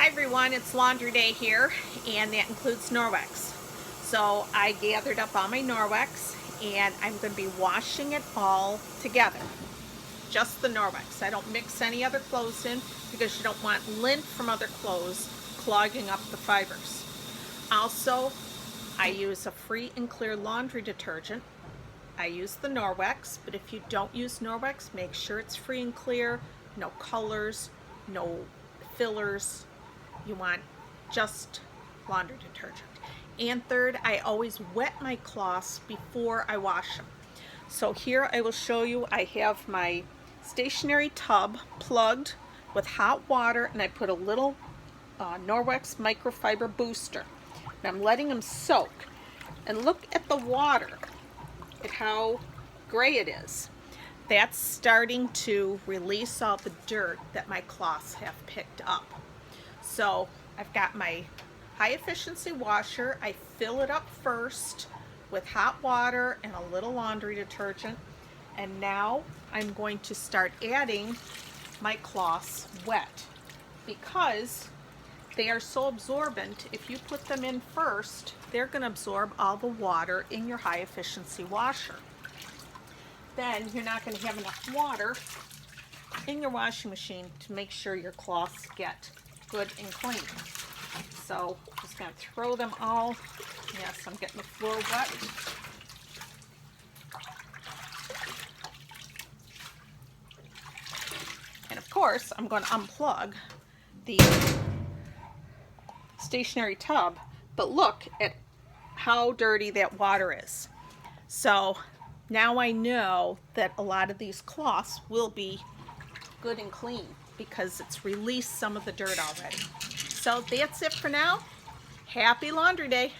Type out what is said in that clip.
Hi everyone, it's laundry day here, and that includes Norwex. So I gathered up all my Norwex, and I'm going to be washing it all together. Just the Norwex. I don't mix any other clothes in because you don't want lint from other clothes clogging up the fibers. Also, I use a free and clear laundry detergent. I use the Norwex, but if you don't use Norwex, make sure it's free and clear, no colors, no fillers. You want just laundry detergent. And third, I always wet my cloths before I wash them. So here I will show you, I have my stationary tub plugged with hot water, and I put a little Norwex microfiber booster. And I'm letting them soak. And look at the water, at how gray it is. That's starting to release all the dirt that my cloths have picked up. So I've got my high efficiency washer. I fill it up first with hot water and a little laundry detergent. And now I'm going to start adding my cloths wet because they are so absorbent. If you put them in first, they're going to absorb all the water in your high efficiency washer. Then you're not going to have enough water in your washing machine to make sure your cloths get good and clean. So just going to throw them all. Yes, I'm getting the floor wet. And of course, I'm going to unplug the stationary tub, but look at how dirty that water is. So now I know that a lot of these cloths will be good and clean because it's released some of the dirt already. So that's it for now. Happy laundry day.